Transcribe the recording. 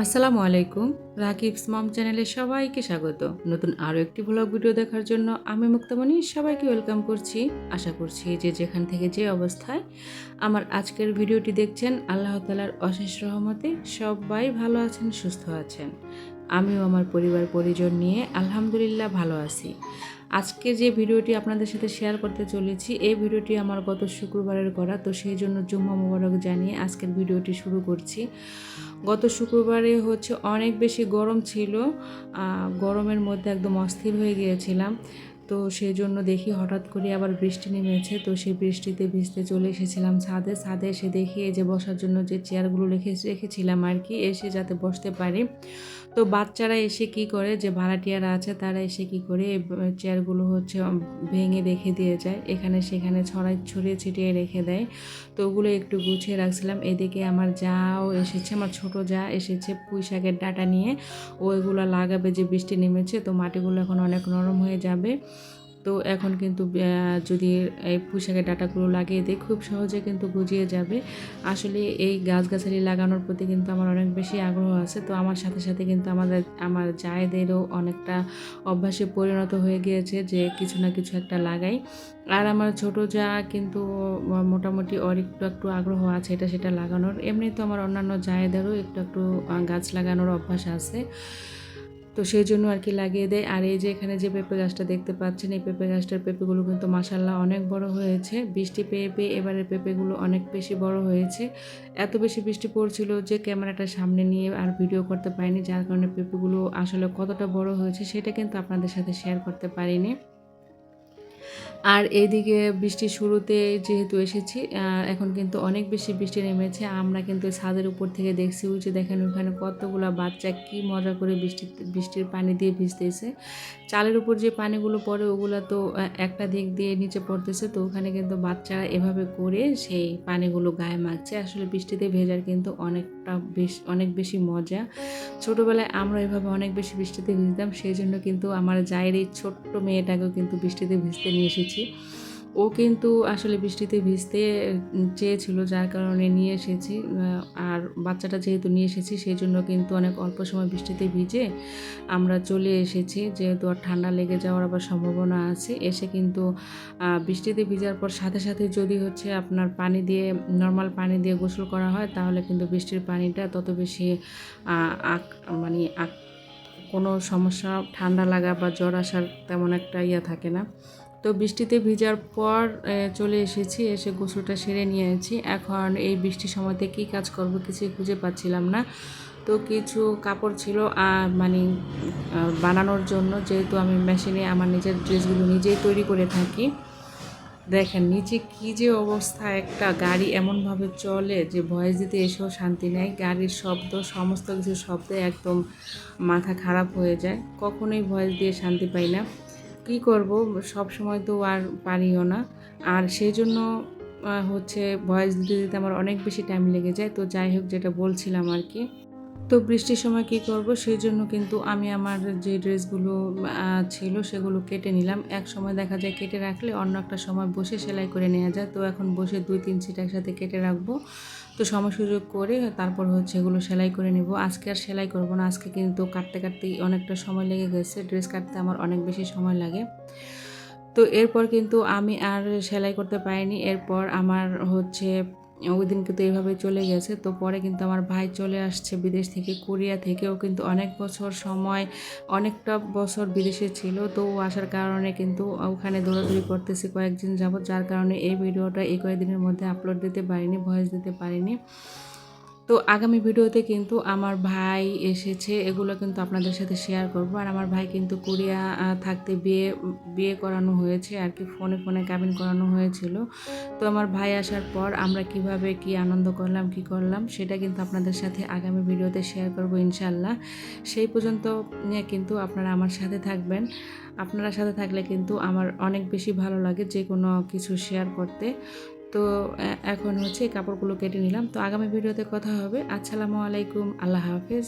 আসসালামু আলাইকুম। রাকিবস মম চ্যানেলে সবাইকে স্বাগত। নতুন আরও একটি ভ্লগ ভিডিও দেখার জন্য আমি মুক্তামণি সবাইকে ওয়েলকাম করছি। আশা করছি যে যেখান থেকে যে অবস্থায় আমার আজকের ভিডিওটি দেখছেন, আল্লাহ তাআলার অশেষ রহমতে সবাই ভালো আছেন, সুস্থ আছেন। আমিও আমার পরিবার পরিজন নিয়ে আলহামদুলিল্লাহ ভালো আছি। আজকে যে ভিডিওটি আপনাদের সাথে শেয়ার করতে চলেছি, এই ভিডিওটি আমার গত শুক্রবারের করা, তো সেই জন্য জুম্মা মোবারক জানিয়ে আজকের ভিডিওটি শুরু করছি। গত শুক্রবারে অনেক বেশি গরম ছিল, গরমের মধ্যে একদম অস্থির হয়ে গিয়েছিলাম। তো সেই জন্য দেখি হঠাৎ করে আবার বৃষ্টি নেমেছে, তো সেই বৃষ্টিতে ভিজতে চলে এসেছিলাম ছাদে। ছাদে এসে দেখি এই যে বসার জন্য যে চেয়ারগুলো রেখেছিলাম আর কি, এসে যাতে বসতে পারি। তো বাচ্চারা এসে কি করে, যে ভাড়াটিয়ারা আছে তারা এসে কি করে এই চেয়ারগুলো ভেঙে রেখে দিয়ে যায়, এখানে সেখানে ছড়িয়ে ছিটিয়ে রেখে দেয়। তো ওগুলো একটু গুছিয়ে রাখছিলাম। এদিকে আমার যাও এসেছে, আমার ছোট যা এসেছে পুঁই শাকের ডাঁটা নিয়ে, ও এগুলো লাগাবে, যে বৃষ্টি নেমেছে তো মাটিগুলো এখন অনেক নরম হয়ে যাবে। তো এখন কিন্তু যদি এই পুঁই শাকের ডাঁটাগুলো লাগিয়ে দিই খুব সহজে কিন্তু গজিয়ে যাবে। আসলে এই গাছগাছালি লাগানোর প্রতি কিন্তু আমার অনেক বেশি আগ্রহ আছে। তো আমার সাথে সাথে কিন্তু আমার জায়েদেরও অনেকটা অভ্যাসে পরিণত হয়ে গিয়েছে যে কিছু না কিছু একটা লাগাই। আর আমার ছোট যা কিন্তু মোটামুটি ওর একটু একটু আগ্রহ আছে এটা সেটা লাগানোর। এমনি তো আমার অন্যান্য জায়েদেরও একটু একটু গাছ লাগানোর অভ্যাস আছে। তো সেই জন্য আর কি লাগিয়ে দেয়। আর এই যে এখানে যে পেঁপে গাছটা দেখতে পাচ্ছেন, এই পেঁপে গাছটার পেঁপেগুলো কিন্তু মাশাআল্লাহ অনেক বড় হয়েছে। বৃষ্টি পেয়ে পেয়ে এবারের পেঁপেগুলো অনেক বেশি বড় হয়েছে। এত বেশি বৃষ্টি পড়ছিল যে ক্যামেরাটা সামনে নিয়ে আর ভিডিও করতে পারিনি, যার কারণে পেঁপেগুলো আসলে কতটা বড় হয়েছে সেটা কিন্তু আপনাদের সাথে শেয়ার করতে পারিনি। আর এইদিকে বৃষ্টির শুরুতে যেহেতু এসেছি, এখন কিন্তু অনেক বেশি বৃষ্টি নেমেছে। আমরা কিন্তু ছাদের উপর থেকে দেখছি, ওই যে দেখেন ওখানে কতগুলা বাচ্চা কি মজা করে বৃষ্টির পানি দিয়ে ভিজতেছে। চালের উপর যে পানিগুলো পড়ে ওগুলা তো একটা দিক দিয়ে নিচে পড়তেছে, তো ওখানে কিন্তু বাচ্চারা এভাবে করে সেই পানিগুলো গায়ে মাখছে। আসলে বৃষ্টিতে ভেজার কিন্তু অনেক বেশি মজা। ছোটোবেলায় আমরা এভাবে অনেক বেশি বৃষ্টিতে ভিজতাম, সেই জন্য কিন্তু আমার জায়ের এই ছোট্ট মেয়েটাকেও কিন্তু বৃষ্টিতে ভিজতে নিয়ে এসেছি। ও কিন্তু আসলে বৃষ্টিতে ভিজতে চেয়েছিল, যার কারণে নিয়ে এসেছি। আর বাচ্চাটা যেহেতু নিয়ে এসেছি সেই জন্য কিন্তু অনেক অল্প সময় বৃষ্টিতে ভিজে আমরা চলে এসেছি, যেহেতু আর ঠান্ডা লেগে যাওয়ার আবার সম্ভাবনা আছে। এসে কিন্তু বৃষ্টিতে ভিজার পর সাথে সাথে যদি আপনার নর্মাল পানি দিয়ে গোসল করা হয়, তাহলে কিন্তু বৃষ্টির পানিটা তত বেশি মানে কোনো সমস্যা, ঠান্ডা লাগা বা জ্বর আসার তেমন একটা থাকে না। তো বৃষ্টিতে ভিজার পর চলে এসেছি, এসে গোসলটা সেরে নিয়েছি। এখন এই বৃষ্টির সময়তে কী কাজ করব কিছুই খুঁজে পাচ্ছিলাম না। তো কিছু কাপড় ছিল বানানোর জন্য, যেহেতু আমি মেশিনে আমার নিজের ড্রেসগুলো নিজেই তৈরি করে থাকি। দেখেন নিচে কী যে অবস্থা, একটা গাড়ি এমনভাবে চলে যে ভয়েস দিতে এসেও শান্তি নেই। গাড়ির শব্দ, সমস্ত কিছু শব্দে একদম মাথা খারাপ হয়ে যায়। কখনোই ভয়েস দিয়ে শান্তি পাই না। কী করব, সব সময় তো আর পারিও না। আর সেই জন্য ভয়েস দিতে দিতে আমার অনেক বেশি টাইম লেগে যায়। তো যাই হোক, যেটা বলছিলাম আর কি, তো বৃষ্টির সময় কী করব, সেই জন্য কিন্তু আমি আমার যে ড্রেসগুলো ছিল সেগুলো কেটে নিলাম। এক সময় দেখা যায় কেটে রাখলে অন্য একটা সময় বসে সেলাই করে নেওয়া যায়। তো এখন বসে 2-3 ছিট একসাথে কেটে রাখবো। তো সময় সুযোগ করে তারপর এগুলো সেলাই করে নেব। আজকে আর সেলাই করব না, আজকে কিন্তু কাটতে কাটতেই অনেকটা সময় লেগে গেছে। ড্রেস কাটতে আমার অনেক বেশি সময় লাগে। তো এরপর কিন্তু আমি আর সেলাই করতে পারিনি। এরপর আমার ওই দিন কিন্তু এভাবে চলে গেছে। তো পরে কিন্তু আমার ভাই চলে আসছে বিদেশ থেকে, কোরিয়া থেকে। ও কিন্তু অনেকটা বছর বিদেশে ছিল। তো ও আসার কারণে কিন্তু ওখানে দৌড়াদৌড়ি করতেছি কয়েকদিন যাবত, যার কারণে এই ভিডিওটা এই কয়েকদিনের মধ্যে আপলোড দিতে পারিনি, ভয়েস দিতে পারিনি। তো আগামী ভিডিওতে কিন্তু আমার ভাই এসেছে, এগুলো কিন্তু আপনাদের সাথে শেয়ার করব। আর আমার ভাই কিন্তু কোরিয়া থাকতে বিয়ে করানো হয়েছে আর কি, ফোনে ফোনে কাবিন করানো হয়েছিল। তো আমার ভাই আসার পর আমরা কিভাবে কি আনন্দ করলাম, কি করলাম, সেটা কিন্তু আপনাদের সাথে আগামী ভিডিওতে শেয়ার করব ইনশাল্লাহ। সেই পর্যন্ত কিন্তু আপনারা আমার সাথে থাকবেন। আপনারা সাথে থাকলে কিন্তু আমার অনেক বেশি ভালো লাগে যে কোনো কিছু শেয়ার করতে। তো এখন এই কাপড়গুলো কেটে নিলাম। তো আগামী ভিডিওতে কথা হবে। আসসালামু আলাইকুম, আল্লাহ হাফেজ।